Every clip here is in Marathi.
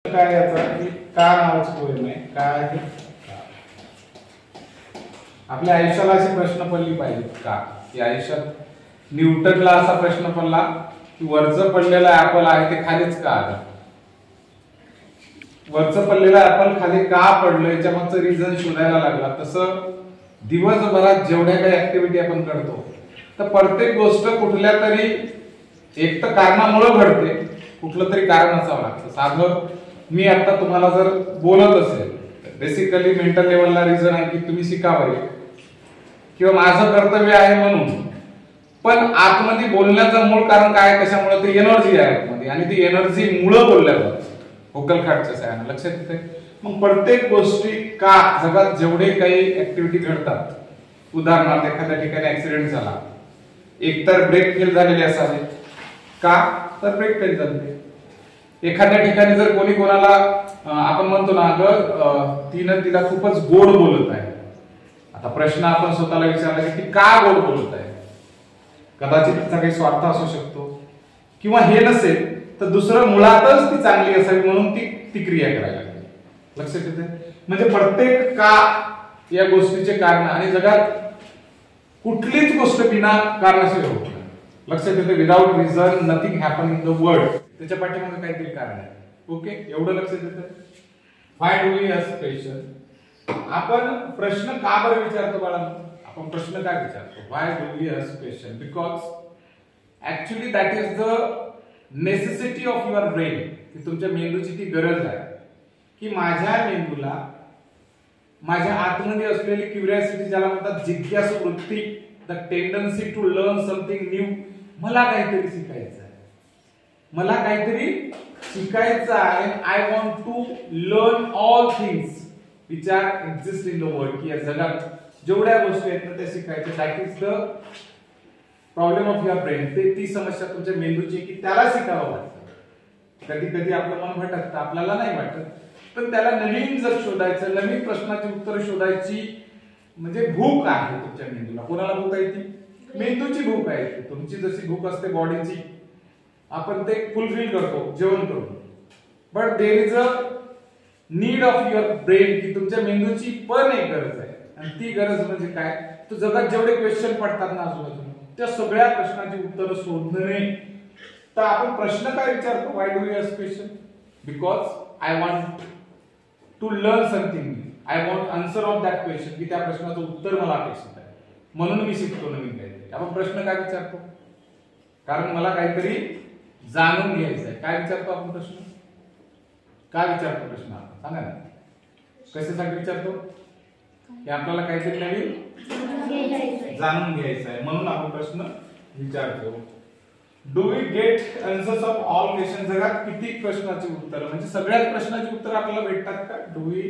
काय याचा की का नावाची पोएम आहे. काय आहे आपल्या आयुष्याला असे प्रश्न पडली पाहिजेत का की आयुष्यात न्यूटनला असा प्रश्न पडला की वरचं पडलेलं ऍपल आहे ते खालीच का आलं. वरचं पडलेलं ऍपल खाली का पडलं याच्या मागचं रिझन शोधायला लागला. तसं दिवसभरात जेवढ्या काही ऍक्टिव्हिटी आपण करतो तर प्रत्येक गोष्ट कुठल्या तरी एक तर कारणामुळे घडते, कुठलं तरी कारण असावं लागतं. साधं मी आता तुम्हाला जर बोलत असेल बेसिकली मेंटल लेवलला रिझन आहे की तुम्ही शिकावे किंवा माझं कर्तव्य आहे म्हणून, पण आतमध्ये बोलण्याचं मूळ कारण काय कशामुळे ते एनर्जी आहे आतमध्ये आणि ती एनर्जी मुळे बोलल्या जाते व्होकल खाटच्या साह्याने. लक्षात येते. मग प्रत्येक गोष्टी का जगात जेवढे काही ऍक्टिव्हिटी घडतात, उदाहरणार्थ एखाद्या ठिकाणी ऍक्सिडेंट झाला, एकतर ब्रेक फेल झालेले असावे का तर ब्रेक फेल झाले. एखाद्या ठिकाणी जर कोणी कोणाला आपण म्हणतो ना अगं तिला खूपच गोड बोलत आहे, आता प्रश्न आपण स्वतःला विचारला की ती का गोड बोलत आहे. कदाचित तिचा काही स्वार्थ असू शकतो किंवा हे नसेल तर दुसरं मुळातच ती चांगली असावी म्हणून ती क्रिया करायला लागली. लक्षात येते. म्हणजे प्रत्येक का या गोष्टीचे कारण आणि जगात कुठलीच गोष्ट बिना कारणाशिवाय होत नाही. लक्षात येते. Without reason nothing happen in the world. त्याच्या पाठीमागे काहीतरी कारण आहे. ओके, एवढं लक्षात येतं. व्हाय डू वी आस्क क्वेश्चन. आपण प्रश्न का बरं विचारतो बाळांनो. आपण प्रश्न का विचारतो. Why do we ask question because actually that is the necessity of your brain. की तुमच्या मेंदूची ती गरज आहे की माझ्या मेंदूला माझ्या आतमध्ये असलेली क्युरिओसिटी ज्याला म्हणतात जिज्ञासू वृत्ती, the tendency to learn something new. मला काहीतरी शिकायचं आहे, मला काहीतरी शिकायचं आहे. I want to learn all things which are exist in the world. की या जगात जेवढ्या गोष्टी आहेत ना त्या शिकायच्या. That is the problem of your brain. ती समस्या तुमच्या मेंदूची की त्याला शिकावं लागतं. कधी कधी आपलं मन भटकतं, आपल्याला नाही वाटत, पण त्याला नवीन जर शोधायचं, नवीन प्रश्नाची उत्तर शोधायची म्हणजे भूक आहे तुमच्या मेंदूला. कोणाला भूक आहे ती मेंदूची भूक आहे. तुमची जशी भूक असते बॉडीची आपण ते फुलफिल करतो जेवण करून, but there is a need of your brain की तुमच्या मेंदूची पण एक गरज आहे. आणि ती गरज म्हणजे काय तर जगात जेवढे क्वेश्चन पडतात ना आजूबाजूला त्या सगळ्या प्रश्नांची उत्तरं शोधणे. तर आपण प्रश्न काय विचारतो. Why do we ask question because I want to learn something. I want answer of that question. की त्या प्रश्नाचं उत्तर मला अपेक्षित आहे म्हणून मी शिकतो नवीन काहीतरी. आपण प्रश्न काय विचारतो कारण मला काहीतरी जाणून घ्यायचं आहे. काय विचारतो आपण प्रश्न. काय विचारतो प्रश्न आपण सांगा ना. कशासाठी विचारतो की आपल्याला काहीतरी नवीन जाणून घ्यायचं आहे म्हणून आपण प्रश्न विचारतो. Do we get answers of all question. जगात किती प्रश्नाची उत्तर म्हणजे सगळ्याच प्रश्नाची उत्तर आपल्याला भेटतात का. Do we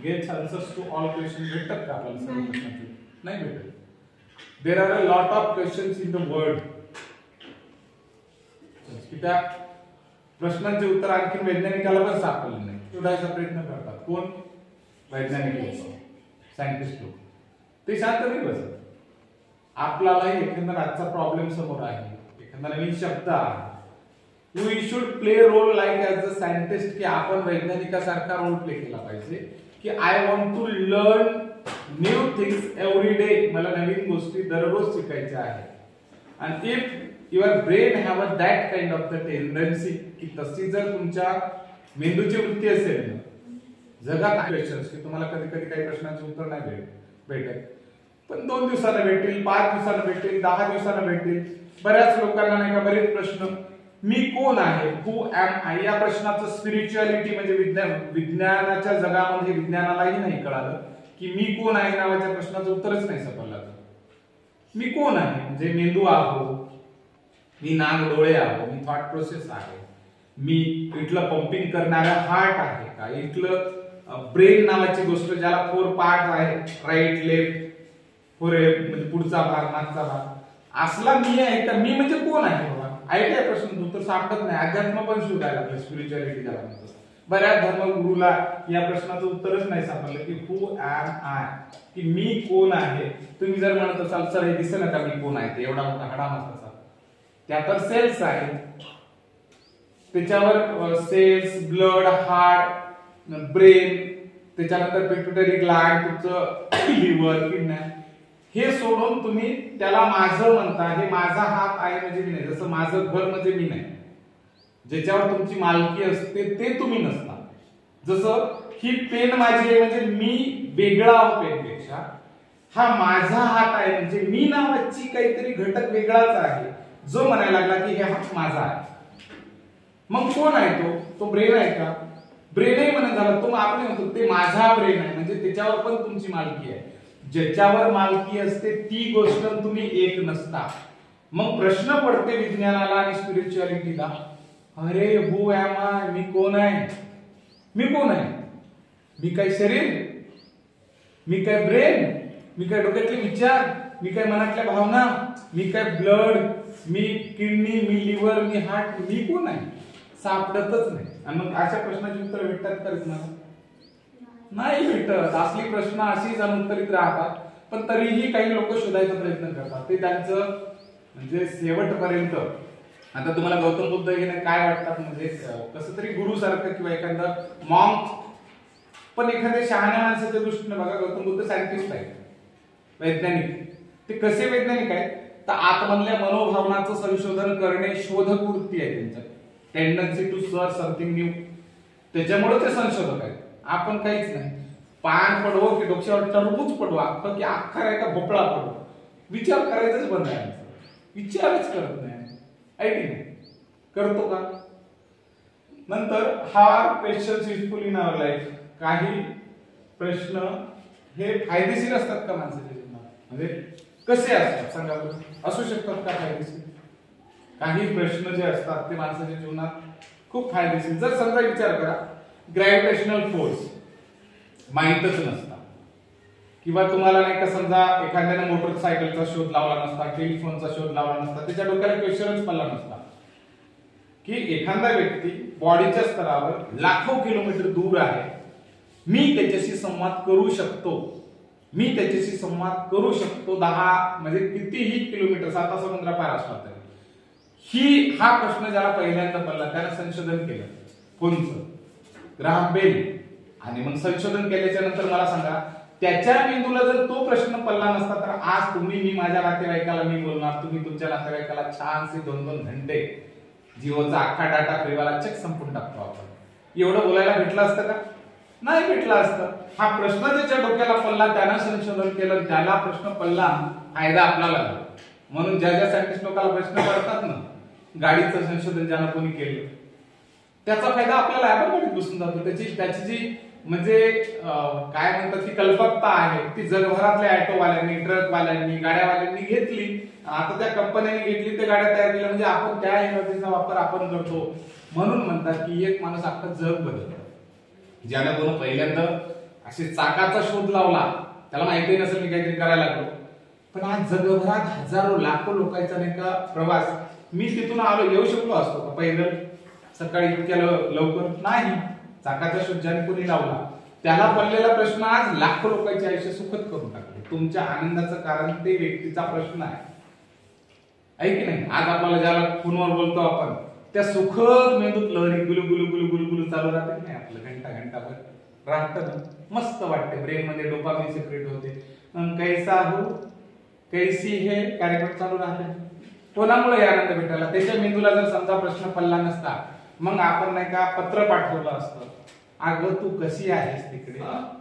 get answers to all question. भेटतात का आपल्याला सगळ्या प्रश्नाची. नाही भेटत. There are a lot of questions in the world. की त्या प्रश्नांचे उत्तर आणखी वैज्ञानिकाला पण सापडले नाही. शोधायचा प्रयत्न करतात. कोण वैज्ञानिक लोक, सायंटिस्ट लोक. ते शांत नाही बसत. आपल्यालाही एखादा आजचा प्रॉब्लेम समोर आहे, एखादा नवीन शब्द आहे, we should play role like as a scientist. की आपण वैज्ञानिकासारखा रोल प्ले केला पाहिजे की I want to learn new things every day. मला नवीन गोष्टी दररोज शिकायच्या आहेत. आणि if your brain have a that kind of the tendency की तशी जर तुमच्या मेंदूची वृत्ती असेल ना जगात क्वेश्चन्स की तुम्हाला कधी कधी काही प्रश्नांचे उत्तर नाही भेटत, पण 2 दिवसांना भेटतील, 5 दिवसांना भेटतील, 10 दिवसांना भेटतील. बऱ्याच लोकांना नाही का बरेच प्रश्न मी कोण आहे, हु ऍम आय, या प्रश्नाचं स्पिरिच्युअलिटी म्हणजे विज्ञानाच्या जगामध्ये विज्ञानालाही नाही कळालं की मी कोण आहे नावाच्या प्रश्नाचं उत्तरच नाही सापडलं. मी कोण आहे म्हणजे मेंदू आहो, मी नाक डोळे आहो, मी थॉट प्रोसेस आहे, मी इथलं पंपिंग करणारा हार्ट आहे का, इथलं ब्रेन नावाची गोष्ट ज्याला 4 पार्ट आहे, राईट लेफ्ट म्हणजे पुढचा भाग मागचा भाग, असला मी आहे का. मी म्हणजे कोण आहे बाबा. ऐकलाय प्रश्न उत्तर सापडत नाही. अध्यात्म पण शोधायला लागलं, स्पिरिच्युअलिटी ज्याला म्हणतो. बऱ्याच धर्मगुरूला या प्रश्नाचं उत्तरच नाही सापडलं की हु ऍम आय, की मी कोण आहे. तुम्ही जर म्हणत असाल सर हे दिसेल का मी कोण आहे, ते एवढा मोठा हाडा मस्ताचा, त्या तर सेल्स आहे. त्याच्यावर सेल्स, ब्लड, हार्ट, ब्रेन, त्याच्यानंतर पिट्युटरी ग्लँड, तुमचं लिव्हर, किडन्या, हे सोडून तुम्ही त्याला माझं म्हणता, हे माझा हात आहे म्हणजे मी नाही, जसं माझं घर म्हणजे मी नाही, ज्याच्यावर तुमची मालकी असते ते तुम्ही नसता. जसं ही पेन माझी आहे म्हणजे मी वेगळा आहो पेनपेक्षा, हा माझा हात आहे म्हणजे मी नावाची काहीतरी घटक वेगळाच आहे जो म्हणायला लागला की हे हात माझा आहे. मग कोण आहे तो ब्रेन आहे का? ब्रेनही म्हणत झाला, तो आपण म्हणतो ते माझा ब्रेन आहे म्हणजे त्याच्यावर पण तुमची मालकी आहे. ज्याच्यावर मालकी असते ती गोष्ट तुम्ही एक नसता. मग प्रश्न पडते विज्ञानाला आणि स्पिरिच्युअलिटीला, अरे हु एम आय, मी कोण आहे? मी कोण आहे? मी काय शरीर? मी काय ब्रेन? मी काय डोक्यातले विचार? मी काय मनातल्या भावना? मी काय ब्लड? मी किडनी? मी लिव्हर? मी हार्ट? मी कोण आहे? सापडतच नाही. आणि मग अशा प्रश्नाची उत्तर भेटतात तर नाही भेटत. असली प्रश्न अशीच अनुत्तरित राहतात. पण तरीही काही लोक शोधायचा प्रयत्न करतात. ते त्यांचं म्हणजे शेवटपर्यंत. आता तुम्हाला गौतम बुद्ध हे काय वाटतात म्हणजे कसं तरी गुरु सारखं किंवा एखादा मॉन्क, पण एखाद्या शहाण्या माणसाच्या दृष्टीने बघा, गौतम बुद्ध सायंटिस्ट आहेत, वैज्ञानिक. ते कसे वैज्ञानिक आहेत तर आतमधल्या मनोभावनाचं संशोधन करणे शोधपूर्ती आहे त्यांच्यात, tendency to search something new. त्याच्यामुळे ते संशोधक आहेत. आपण काहीच नाही. पान पडवो की डोक्यावर टरबूज पडवा की अख्खा आहे का भोपळा पडवो, विचार करायचंच बंद आहे. विचारच करत नाही आहे की नाही? करतो का? नंतर hard questions useful in our life. काही प्रश्न हे फायदेशीर असतात का माणसाच्या जीवनात? म्हणजे कसे असतात सांगा बरं? असू शकतात का फायदेशीर? काही प्रश्न जे असतात ते माणसाच्या जीवनात खूप फायदेशीर. जर समजा विचार करा, ग्रॅव्हिटेशनल फोर्स माहीतच नसता, किंवा तुम्हाला नाही का समजा एखाद्याने मोटरसायकलचा शोध लावला नसता, टेलिफोनचा शोध लावला नसता, त्याच्या डोक्याला क्वेश्चनच पडला नसता की एखादा व्यक्ती बॉडीच्या स्तरावर लाखो किलोमीटर दूर आहे, मी त्याच्याशी संवाद करू शकतो, मी त्याच्याशी संवाद करू शकतो 10 म्हणजे कितीही किलोमीटर, 7 समुद्र पार असला तरी. हा प्रश्न ज्याला पहिल्यांदा पडला त्याने संशोधन केलं. कोणचं? Graham Bell. आणि मग संशोधन केल्याच्या नंतर मला सांगा, त्याच्या मेंदूला जर तो प्रश्न पडला नसता तर आज तुम्ही, मी माझ्या नातेवाईकाला मी बोलणार, तुम्ही तुमच्या नातेवाईकाला छानसे 2-2 घंटे जिओचा अख्खा डाटा फ्रीवाला चेक संपून टाकतो आपण. एवढं बोलायला भेटलं असतं का? नाही भेटलं असतं. हा प्रश्न त्याच्या डोक्याला पडला, त्यानं संशोधन केलं, त्याला प्रश्न पडला, फायदा आपल्याला झाला. म्हणून ज्या ज्या सायंटिस्ट लोकांना प्रश्न पडतात ना, गाडीचं संशोधन ज्यानं कोणी केलं त्याचा फायदा आपल्याला लॅबोरेटरीत घुसून जातो. त्याची जी म्हणजे काय म्हणतात ती कल्पकता आहे ती जगभरातल्या ऑटोवाल्यांनी, ट्रकवाल्यांनी, गाड्यावाल्यांनी घेतली. आता त्या कंपन्यांनी घेतली, त्या गाड्या तयार केल्या, म्हणजे आपण त्या एनर्जीचा वापर आपण करतो. म्हणून म्हणतात की एक माणूस अख्खं जग बदलतो. ज्याने कोण पहिल्यांदा असे चाकाचा शोध लावला, त्याला माहिती नसेल मी काहीतरी करायला लागलो, पण आज जगभरात हजारो लाखो लोकांचा नाही का प्रवास. मी तिथून आलो, येऊ शकलो असतो का पैदल सकाळी इतक्या लवकर? नाही. चाकाचा शोध ज्याने कोणी लावला त्याला पडलेला प्रश्न आज लाखो लोकांचे आयुष्य सुखद करून टाकले. तुमच्या आनंदाचं कारण ते व्यक्तीचा प्रश्न आहे की नाही? आज आपल्याला ज्याला फोनवर बोलतो आपण, त्या सुखद मेंदूत लहरी गुलू गुलू गुलू गुलू गुलू चालू राहते नाही आपलं, घंटाभर राहतं ना, मस्त वाटते. ब्रेन मध्ये डोपामिन सेक्रेट होते. कैसा हो कैसी हे कार्यक्रम चालू राहते. कोणामुळे आनंद भेटायला? त्याच्या मेंदूला जर समजा प्रश्न पडला नसता, मग आपण नाही का पत्र पाठवलं असतं, अगं तू कशी आहेस तिकडे.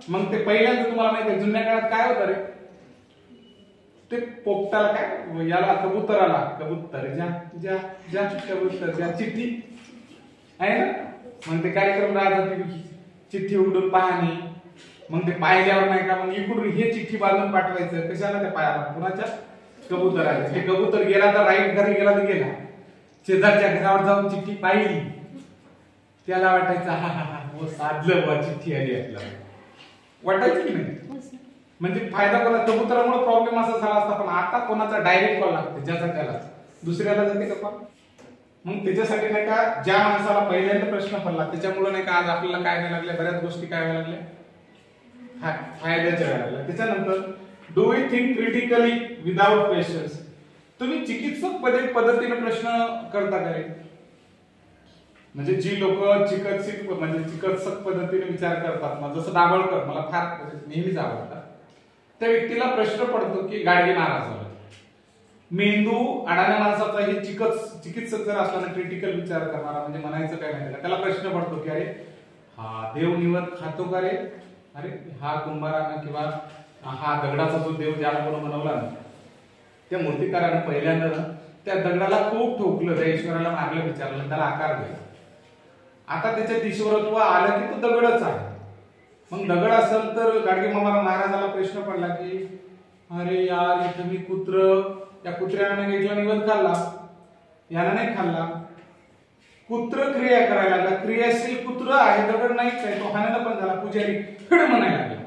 मग ते पहिल्यांदा तुम्हाला माहिती आहे जुन्या काळात काय होतं रे, ते पोपटाला काय याला कबुतराला, कबूतर जा जा जा, कबूतर जा, चिठ्ठी आहे ना. मग ते कार्यक्रम राहतात, चिठ्ठी उघडून पाहणे. मग ते पाहिल्यावर नाही का मग इकडून हे चिठ्ठी बांधून पाठवायचं कशाला? त्या पायाला कुणाच्या? कबुतराला. ते कबूतर गेला तर राईट, घरी गेला तर गेला. शेजारच्या घरावर जाऊन चिठ्ठी पाहिली, त्याला वाटायचं हा हा हा साधलं बा, चिठ्ठी आली आपल्याला, वाटायचं की नाही? म्हणजे फायदा कोणा? कबुतरामुळे प्रॉब्लेम असा झाला असता. पण आता कोणाचा डायरेक्ट कॉल लागते, ज्याचा त्याला, दुसऱ्याला जाते का कॉल? मग त्याच्यासाठी नाही का ज्या माणसाला पहिल्यांदा प्रश्न पडला त्याच्यामुळे नाही का आज आपल्याला काय व्हायला लागल्या, बऱ्याच गोष्टी काय व्हायला लागल्या, फायद्याच्या व्हायला लागल्या. त्याच्यानंतर do you think critically without questions. तुम्ही चिकित्सक पद्धतीने प्रश्न करता का रे? म्हणजे जी लोक चिकित्सक पद्धतीने विचार करतात ना, जसं दाभोळकर मला फार नेहमीच आवडतात, त्या व्यक्तीला प्रश्न पडतो की गाडगे महाराज मेंदू अडाण्या माणसाचा ही चिकित्सक जर असला ना, क्रिटिकल विचार करणारा, म्हणजे म्हणायचं काय माहिती का, त्याला प्रश्न पडतो की अरे हा देव निवत खातो का रे, अरे हा कुंभारानं किंवा हा दगडाचा जो देव ज्याला कोण बनवला ना, त्या मूर्तिकारानं पहिल्यांदा त्या दगडाला खूप ठोकलं, त्या ईश्वराला मारलं, विचारलं, त्याला आकार दिला. आता त्याच्यात ईश्वरत्व आलं की तो दगडच आहे. मग दगड असेल तर गाडगे महाराजाला प्रश्न पडला की अरे यार इथं मी या कुत्र्याने घेतला निवद खाल्ला, यानं नाही खाल्ला. कुत्र क्रिया करायला लागला, क्रियाशील कुत्र आहे, दगड नाहीच आहे, तो हाणायला पण झाला, पुजारी खड म्हणायला लागला.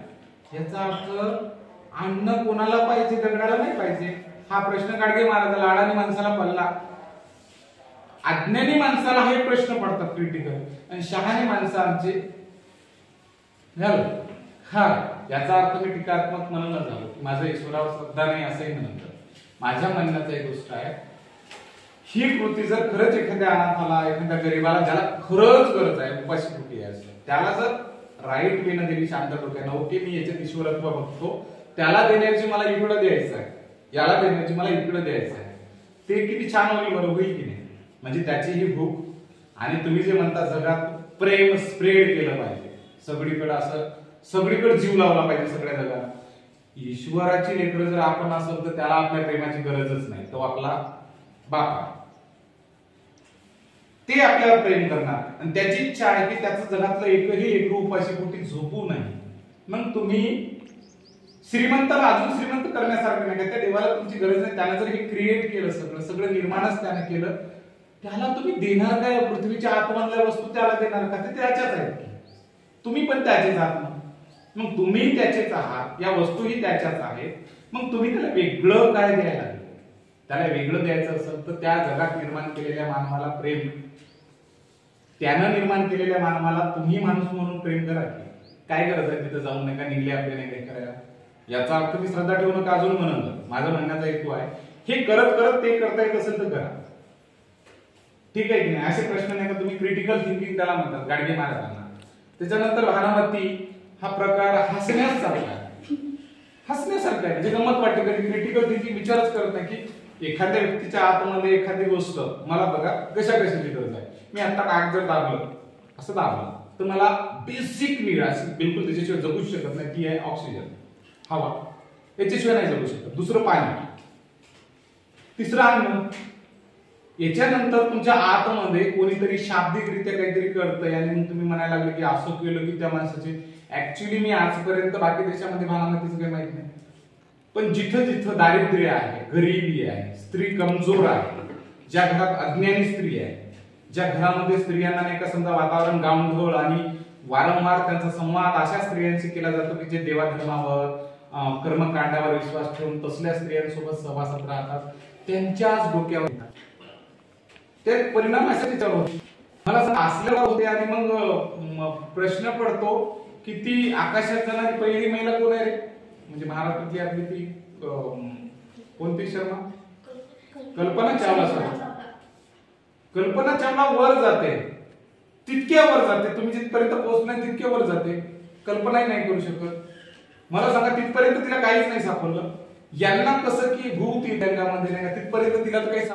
याचा अर्थ अन्न कोणाला पाहिजे, दगडाला नाही पाहिजे. हा प्रश्न गाडगे महाराजाला, अडाणी माणसाला पडला. अज्ञानी माणसाला हे प्रश्न पडतात क्रिटिकल, आणि शहाणे माणसांचे हा याचा अर्थ मी टीकात्मक म्हणून झालो, माझं ईश्वरावर श्रद्धा नाही असंही म्हणत. माझ्या म्हणण्याचा एक गोष्ट आहे, ही कृती जर खरंच एखाद्या अनाथाला, एखाद्या गरीबाला ज्याला खरंच गरज आहे, उपाशीपोटी आहे, त्याला जर राईट वेनं दिली, शांत डोक्यानं, ओके मी याच्यात ईश्वरत्व बघतो, त्याला देण्याची मला इकडं द्यायचं आहे, याला देण्याची मला इकडं द्यायचं आहे, ते किती छान होईल, बरोबर होईल की नाही. म्हणजे त्याची ही भूक, आणि तुम्ही जे म्हणता जगात प्रेम स्प्रेड केलं पाहिजे सगळीकडे, असं सगळीकडे जीव लावला पाहिजे सगळ्या जगात. ईश्वराची लेकरं जर आपण असेल तर त्याला आपल्या प्रेमाची गरजच नाही, तो आपला बाप आहे, ते आपल्याला प्रेम करणार, आणि त्याची इच्छा आहे की त्याचं जगातलं एकही लेकरू उपाशीपोटी झोपू नाही. मग तुम्ही श्रीमंताला अजून श्रीमंत करण्यासारखं नाही, त्या देवाला तुमची गरज नाही, त्याने जर हे क्रिएट केलं, सगळं निर्माणच त्याने केलं, त्याला तुम्ही देणार काय? पृथ्वीच्या आतमधल्या वस्तू त्याला देणार का? ते त्याच्याच आहेत, तुम्ही पण त्याचेच आहात. मग तुम्ही त्याचेच आहात, या वस्तूही त्याच्याच आहेत, मग तुम्ही त्याला वेगळं काय द्यायला लागले? त्याला वेगळं द्यायचं असेल तर त्या जगात निर्माण केलेल्या मानवाला प्रेम, त्यानं निर्माण केलेल्या मानवाला तुम्ही माणूस म्हणून प्रेम करा. की काय गरज आहे तिथं जाऊन नाही का, निघले आपले नाही काय करायला? याचा अर्थ मी श्रद्धा ठेवू नका अजून म्हणून माझा म्हणण्याचा हेतू आहे, हे करत करत ते करता येत असेल तर करा, ठीक आहे की नाही. असे प्रश्न नाही का, तुम्ही क्रिटिकल थिंकिंग त्याला म्हणतात गाडगे महाराजांना. त्याच्यानंतर भानामती हा प्रकार हसण्यासारखा आहे, हसण्यासारखा आहे, म्हणजे गंमत वाटते. कधी क्रिटिकल थिंकिंग विचारच करत नाही की एखाद्या व्यक्तीच्या आतमध्ये एखादी गोष्ट, मला बघा कशाची गरज आहे, मी आता कागद जर दाबलं, असं दाबलं तर मला बेसिक नीड अशी बिलकुल त्याच्याशिवाय जगूच शकत नाही, ती आहे ऑक्सिजन, हवा, याच्याशिवाय नाही जगू शकत. दुसरं पाणी, तिसरं अन्न. याच्यानंतर तुमच्या आतमध्ये कोणीतरी शाब्दिकरित्या काहीतरी करतंय, आणि मग तुम्ही म्हणायला लागले की असं केलं की त्या माणसाचे, ऍक्च्युली मी आजपर्यंत बाकी देशामध्ये भानामतीचं काही माहित नाही, पण जिथं जिथं दारिद्र्य आहे, गरिबी आहे, स्त्री कमजोर आहे, ज्या घरात अज्ञानी स्त्री आहे, ज्या घरामध्ये स्त्रियांना नाही का समजा वातावरण गावंढळ आणि वारंवार त्यांचा संवाद अशा स्त्रियांशी केला जातो की जे देवाधर्मावर, कर्मकांडावर विश्वास ठेवून तसल्या स्त्रियांसोबत सहवासात राहतात, त्यांच्याच डोक्यावर ते परिणाम अशा त्याच्यावर होते. मला असल्यावर होते, आणि मग प्रश्न पडतो की ती आकाशात जाणारी पहिली महिला कोण आहे रे? म्हणजे महाराष्ट्रातली आपली ती कोणती शर्मा, कल्पना चावला. कल्पना चावला वर जाते, तितक्या वर जाते, तुम्ही जिथपर्यंत पोहोचणार तितक्या वर जाते, कल्पनाही नाही करू शकत. मला सांगा तिथपर्यंत तिला काहीच नाही सापडलं. यांना कसं की भूत रंगामध्ये नाही, तिथपर्यंत तिला तर काही